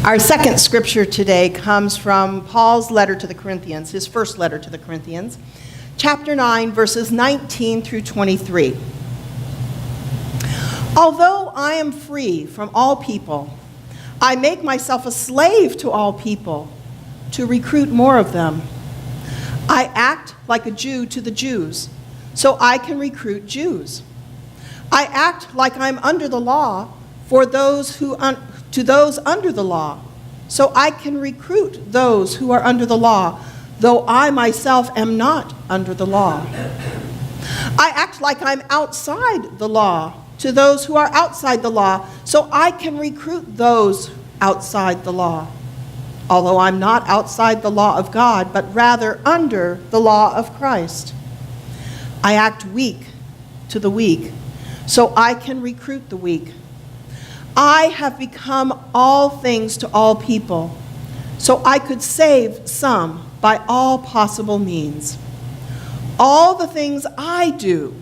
Our second scripture today comes from Paul's letter to the Corinthians, his first letter to the Corinthians, chapter 9, verses 19 through 23. Although I am free from all people, I make myself a slave to all people to recruit more of them. I act like a Jew to the Jews, so I can recruit Jews. I act like I'm under the law for those to those under the law, so I can recruit those who are under the law, though I myself am not under the law. I act like I'm outside the law to those who are outside the law, so I can recruit those outside the law. Although I'm not outside the law of God, but rather under the law of Christ. I act weak to the weak, so I can recruit the weak. I have become all things to all people, so I could save some by all possible means. All the things I do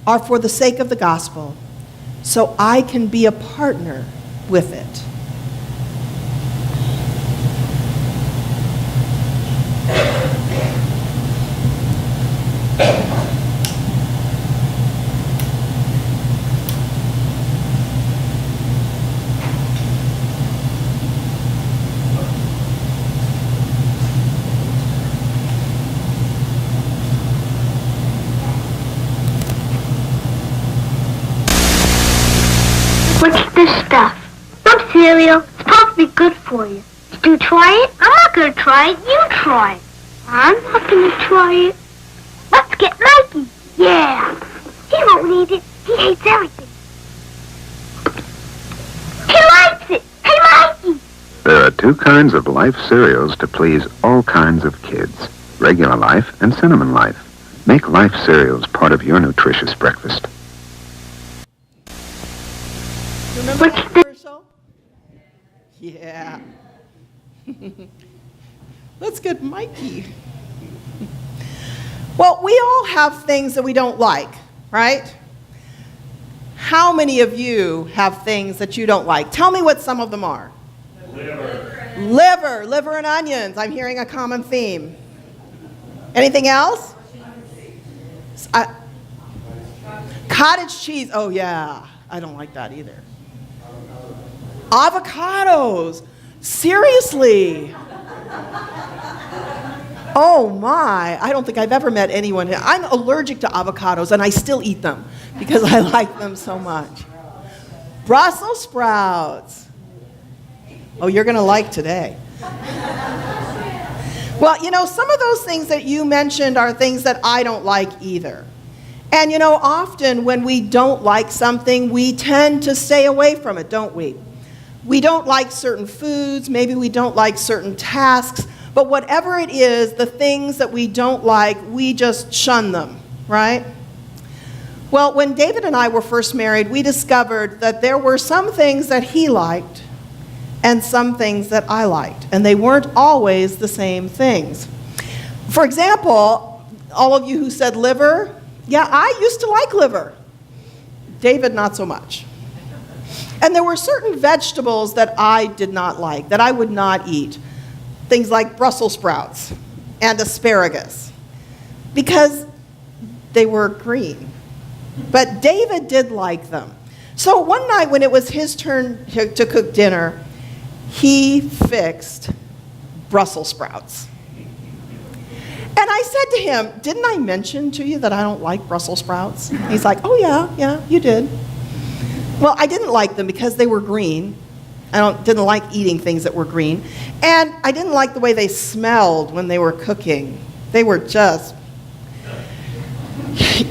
are for the sake of the gospel, so I can be a partner with it. What's this stuff? Some cereal. It's supposed to be good for you. Did you try it? I'm not going to try it. You try it. I'm not going to try it. Let's get Mikey. Yeah. He won't eat it. He hates everything. He likes it. Hey, Mikey. There are two kinds of Life cereals to please all kinds of kids. Regular Life and Cinnamon Life. Make Life cereals part of your nutritious breakfast. Remember that commercial? Yeah. Let's get Mikey. Well, we all have things that we don't like, right? How many of you have things that you don't like? Tell me what some of them are. Liver and onions. I'm hearing a common theme. Anything else? Cottage cheese. Oh, yeah. I don't like that either. Avocados. Seriously. Oh my, I don't think I've ever met anyone. I'm allergic to avocados and I still eat them because I like them so much. Brussels sprouts. Oh, you're going to like today. Well, some of those things that you mentioned are things that I don't like either. And often when we don't like something, we tend to stay away from it, don't we? We don't like certain foods, maybe we don't like certain tasks, but whatever it is, the things that we don't like, we just shun them, right? Well, when David and I were first married, we discovered that there were some things that he liked and some things that I liked, and they weren't always the same things. For example, all of you who said liver, yeah, I used to like liver. David, not so much. And there were certain vegetables that I did not like, that I would not eat. Things like Brussels sprouts and asparagus, because they were green. But David did like them. So one night when it was his turn to cook dinner, he fixed Brussels sprouts. And I said to him, didn't I mention to you that I don't like Brussels sprouts? He's like, oh yeah, you did. Well, I didn't like them because they were green. I didn't like eating things that were green. And I didn't like the way they smelled when they were cooking. They were just...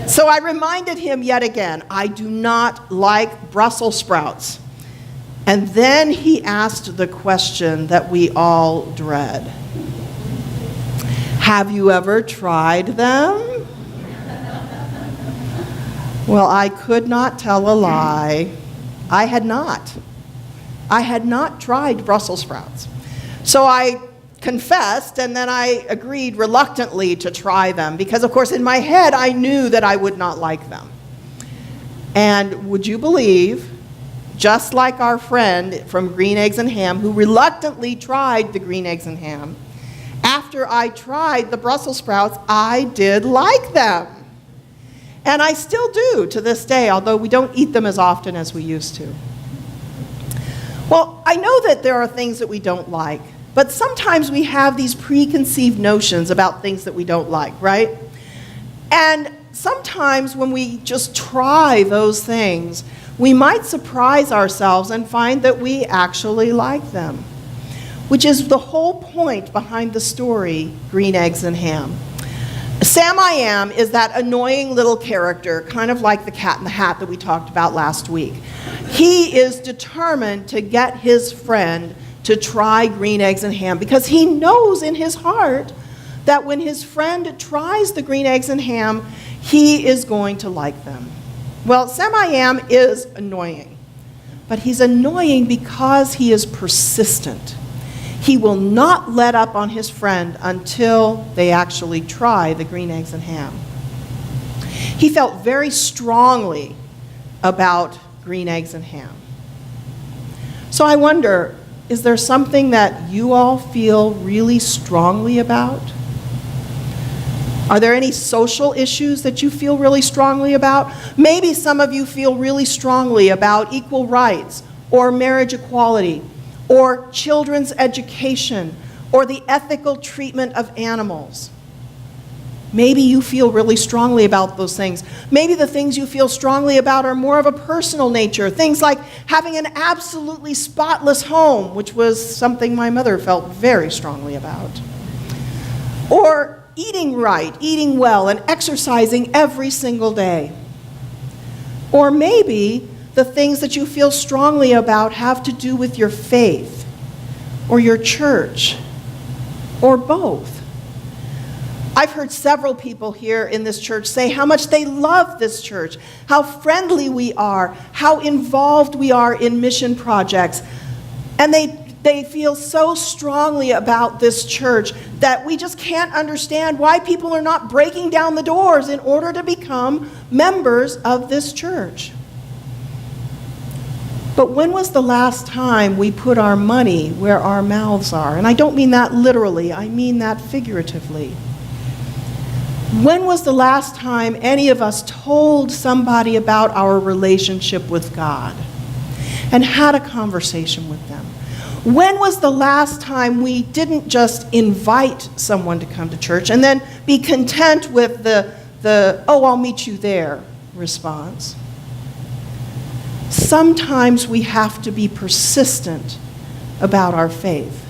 So I reminded him yet again, I do not like Brussels sprouts. And then he asked the question that we all dread. Have you ever tried them? Well, I could not tell a lie. I had not. I had not tried Brussels sprouts. So I confessed, and then I agreed reluctantly to try them, because, of course, in my head, I knew that I would not like them. And would you believe, just like our friend from Green Eggs and Ham who reluctantly tried the green eggs and ham. After I tried the Brussels sprouts, I did like them. And I still do to this day, although we don't eat them as often as we used to. Well, I know that there are things that we don't like, but sometimes we have these preconceived notions about things that we don't like, right? And sometimes when we just try those things, we might surprise ourselves and find that we actually like them, which is the whole point behind the story, Green Eggs and Ham. Sam I Am is that annoying little character, kind of like the Cat in the Hat that we talked about last week. He is determined to get his friend to try green eggs and ham because he knows in his heart that when his friend tries the green eggs and ham, he is going to like them. Well, Sam I Am is annoying, but he's annoying because he is persistent. He will not let up on his friend until they actually try the green eggs and ham. He felt very strongly about green eggs and ham. So I wonder, is there something that you all feel really strongly about? Are there any social issues that you feel really strongly about? Maybe some of you feel really strongly about equal rights or marriage equality, or children's education, or the ethical treatment of animals. Maybe you feel really strongly about those things. Maybe the things you feel strongly about are more of a personal nature. Things like having an absolutely spotless home, which was something my mother felt very strongly about. Or eating right, eating well, and exercising every single day. Or maybe the things that you feel strongly about have to do with your faith, or your church, or both. I've heard several people here in this church say how much they love this church, how friendly we are, how involved we are in mission projects. And they feel so strongly about this church that we just can't understand why people are not breaking down the doors in order to become members of this church. But when was the last time we put our money where our mouths are? And I don't mean that literally, I mean that figuratively. When was the last time any of us told somebody about our relationship with God and had a conversation with them? When was the last time we didn't just invite someone to come to church and then be content with the "oh, I'll meet you there" response? Sometimes we have to be persistent about our faith,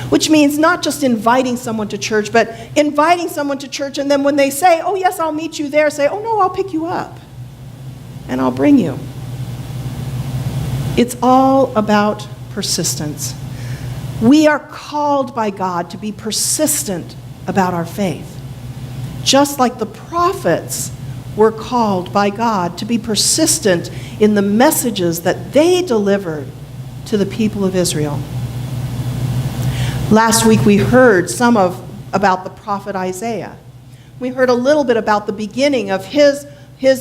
which means not just inviting someone to church, but inviting someone to church and then when they say, "Oh yes, I'll meet you there," say, "Oh no, I'll pick you up and I'll bring you." It's all about persistence. We are called by God to be persistent about our faith, just like the prophets were called by God to be persistent in the messages that they delivered to the people of Israel. Last week we heard about the prophet Isaiah. We heard a little bit about the beginning of his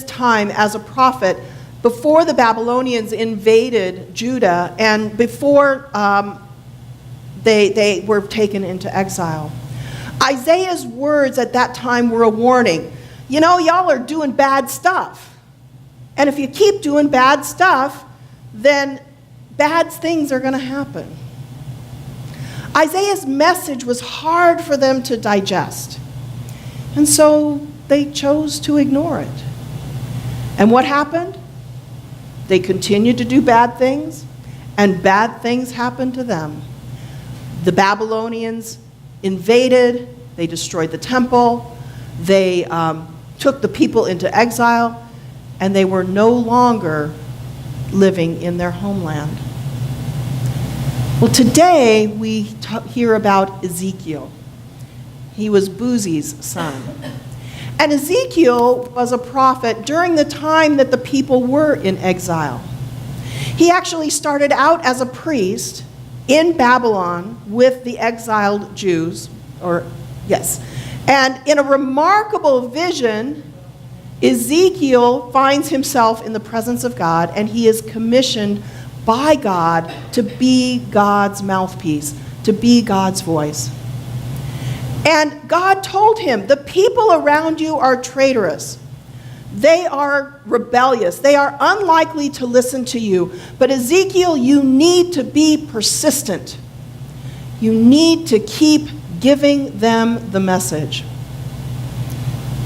time as a prophet before the Babylonians invaded Judah and before they were taken into exile. Isaiah's words at that time were a warning. You know, y'all are doing bad stuff. And if you keep doing bad stuff, then bad things are going to happen. Isaiah's message was hard for them to digest. And so they chose to ignore it. And what happened? They continued to do bad things, and bad things happened to them. The Babylonians invaded, they destroyed the temple, they took the people into exile, and they were no longer living in their homeland. Well, today we hear about Ezekiel. He was Buzi's son. And Ezekiel was a prophet during the time that the people were in exile. He actually started out as a priest in Babylon with the exiled Jews, and in a remarkable vision, Ezekiel finds himself in the presence of God, and he is commissioned by God to be God's mouthpiece, to be God's voice. And God told him, the people around you are traitorous. They are rebellious. They are unlikely to listen to you. But Ezekiel, you need to be persistent. You need to keep giving them the message.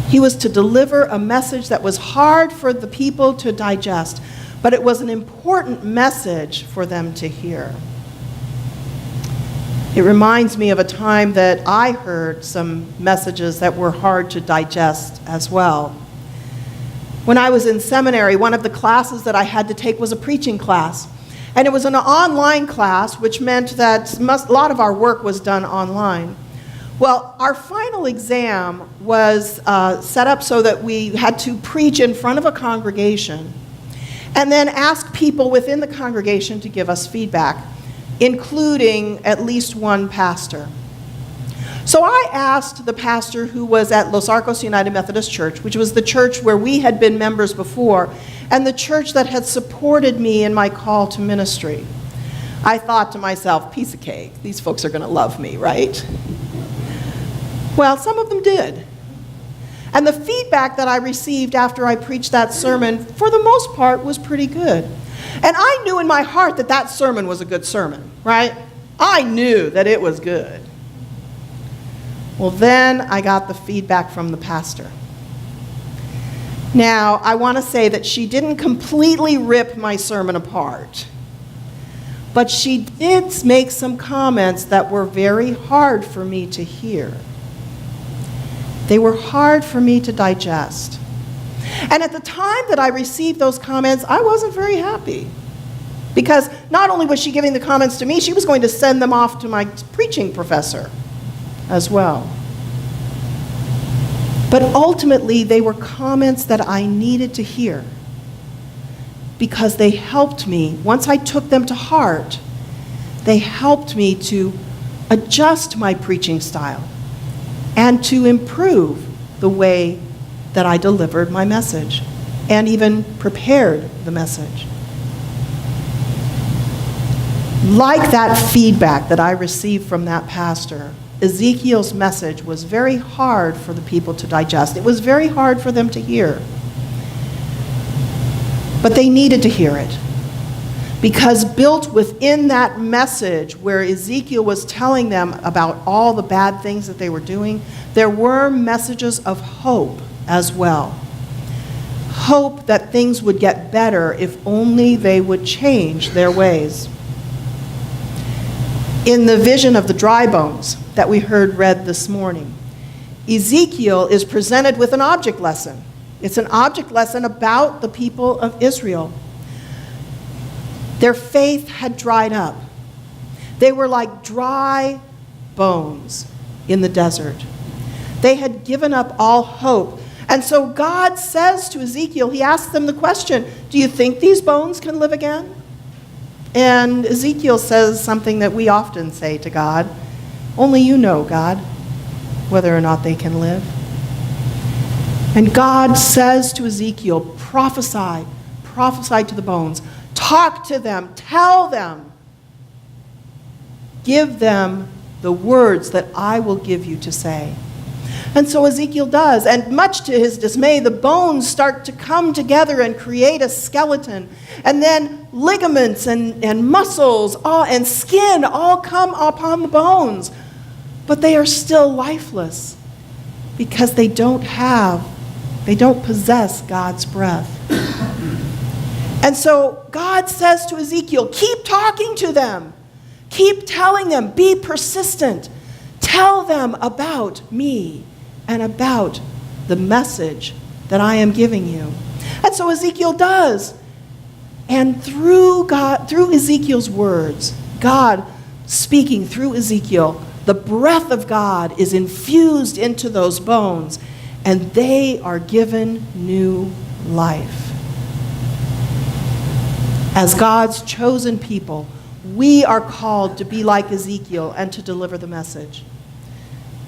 He was to deliver a message that was hard for the people to digest, but it was an important message for them to hear. It reminds me of a time that I heard some messages that were hard to digest as well. When I was in seminary, one of the classes that I had to take was a preaching class. And it was an online class, which meant that a lot of our work was done online. Well, our final exam was set up so that we had to preach in front of a congregation and then ask people within the congregation to give us feedback, including at least one pastor. So I asked the pastor who was at Los Arcos United Methodist Church, which was the church where we had been members before, and the church that had supported me in my call to ministry. I thought to myself, piece of cake, these folks are going to love me, right? Well, some of them did. And the feedback that I received after I preached that sermon, for the most part, was pretty good. And I knew in my heart that that sermon was a good sermon, right? I knew that it was good. Well, then I got the feedback from the pastor. Now, I want to say that she didn't completely rip my sermon apart, but she did make some comments that were very hard for me to hear. They were hard for me to digest. And at the time that I received those comments, I wasn't very happy. Because not only was she giving the comments to me, she was going to send them off to my preaching professor as well. But ultimately, they were comments that I needed to hear because they helped me. Once I took them to heart, they helped me to adjust my preaching style and to improve the way that I delivered my message and even prepared the message. Like that feedback that I received from that pastor, Ezekiel's message was very hard for the people to digest. It was very hard for them to hear. But they needed to hear it. Because built within that message where Ezekiel was telling them about all the bad things that they were doing, there were messages of hope as well. Hope that things would get better if only they would change their ways. In the vision of the dry bones that we heard read this morning, Ezekiel is presented with an object lesson. It's an object lesson about the people of Israel. Their faith had dried up. They were like dry bones in the desert. They had given up all hope. And so God says to Ezekiel, he asks them the question, do you think these bones can live again? And Ezekiel says something that we often say to God, only you know, God, whether or not they can live. And God says to Ezekiel, prophesy to the bones. Talk to them, tell them, give them the words that I will give you to say. And so Ezekiel does, and much to his dismay, the bones start to come together and create a skeleton. And then ligaments and muscles and skin all come upon the bones. But they are still lifeless because they don't possess God's breath. And so God says to Ezekiel, keep talking to them. Keep telling them. Be persistent. Tell them about me and about the message that I am giving you. And so Ezekiel does. And through Ezekiel's words, God speaking through Ezekiel, the breath of God is infused into those bones, and they are given new life. As God's chosen people, we are called to be like Ezekiel and to deliver the message.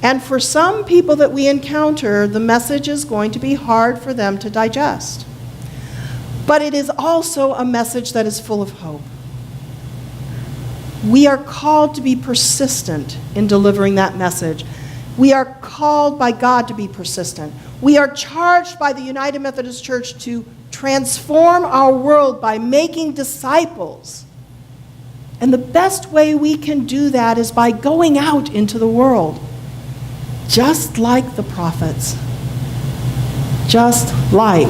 And for some people that we encounter, the message is going to be hard for them to digest. But it is also a message that is full of hope. We are called to be persistent in delivering that message. We are called by God to be persistent. We are charged by the United Methodist Church to transform our world by making disciples. And the best way we can do that is by going out into the world, just like the prophets, just like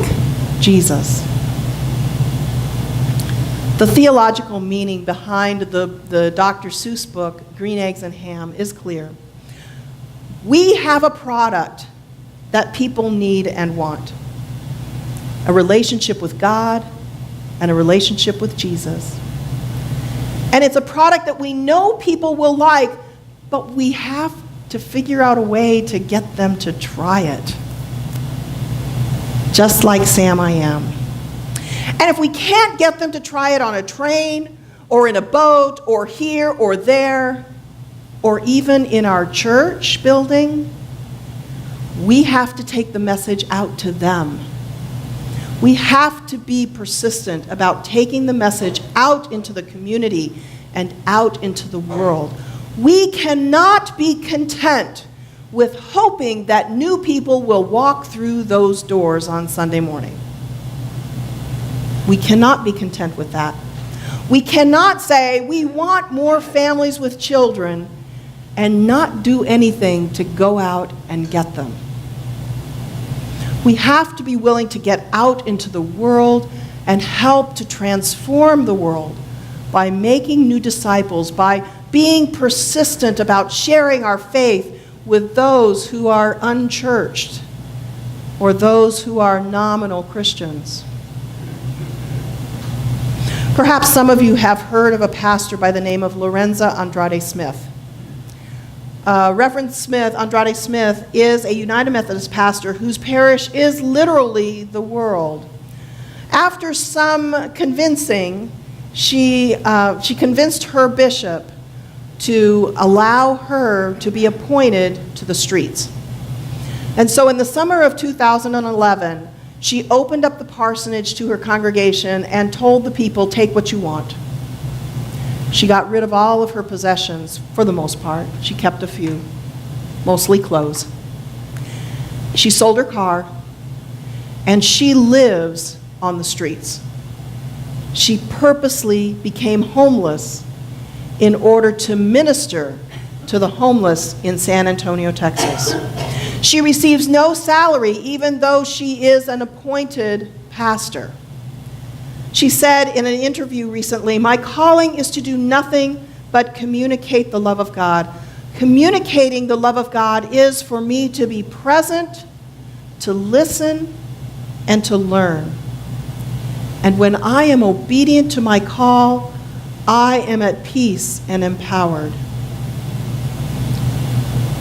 Jesus. The theological meaning behind the Dr. Seuss book, Green Eggs and Ham, is clear. We have a product that people need and want. A relationship with God and a relationship with Jesus. And it's a product that we know people will like, but we have to figure out a way to get them to try it. Just like Sam I Am. And if we can't get them to try it on a train, or in a boat, or here or there, or even in our church building, we have to take the message out to them. We have to be persistent about taking the message out into the community and out into the world. We cannot be content with hoping that new people will walk through those doors on Sunday morning. We cannot be content with that. We cannot say we want more families with children and not do anything to go out and get them. We have to be willing to get out into the world and help to transform the world by making new disciples, by being persistent about sharing our faith with those who are unchurched or those who are nominal Christians. Perhaps some of you have heard of a pastor by the name of Lorenza Andrade Smith. Reverend Smith, Andrade Smith, is a United Methodist pastor whose parish is literally the world. After some convincing, she convinced her bishop to allow her to be appointed to the streets. And so in the summer of 2011, she opened up the parsonage to her congregation and told the people, take what you want. She got rid of all of her possessions, for the most part. She kept a few, mostly clothes. She sold her car, and she lives on the streets. She purposely became homeless in order to minister to the homeless in San Antonio, Texas. She receives no salary, even though she is an appointed pastor. She said in an interview recently, "My calling is to do nothing but communicate the love of God. Communicating the love of God is for me to be present, to listen, and to learn. And when I am obedient to my call, I am at peace and empowered."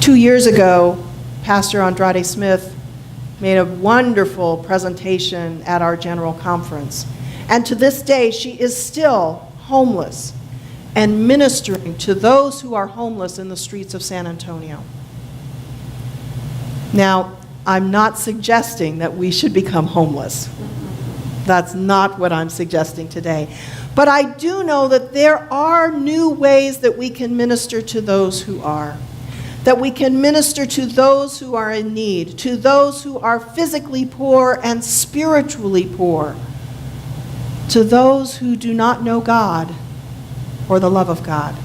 2 years ago, Pastor Andrade Smith made a wonderful presentation at our general conference. And to this day, she is still homeless and ministering to those who are homeless in the streets of San Antonio. Now, I'm not suggesting that we should become homeless. That's not what I'm suggesting today. But I do know that there are new ways that we can minister to those who are. That we can minister to those who are in need, to those who are physically poor and spiritually poor, to those who do not know God or the love of God.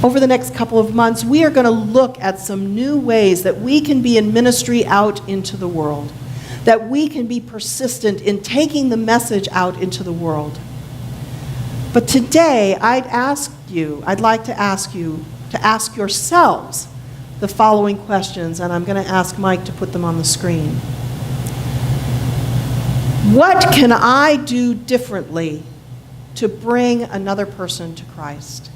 Over the next couple of months, we are going to look at some new ways that we can be in ministry out into the world, that we can be persistent in taking the message out into the world. But today, I'd like to ask you to ask yourselves the following questions, and I'm going to ask Mike to put them on the screen. What can I do differently to bring another person to Christ?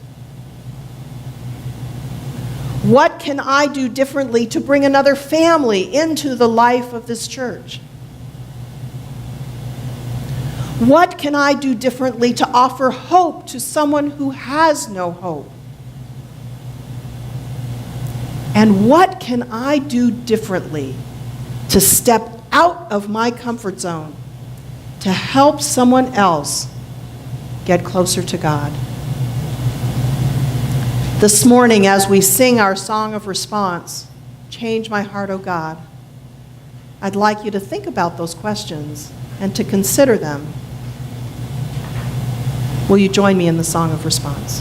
What can I do differently to bring another family into the life of this church? What can I do differently to offer hope to someone who has no hope? And what can I do differently to step out of my comfort zone to help someone else get closer to God? This morning, as we sing our song of response, Change My Heart, O God, I'd like you to think about those questions and to consider them. Will you join me in the song of response?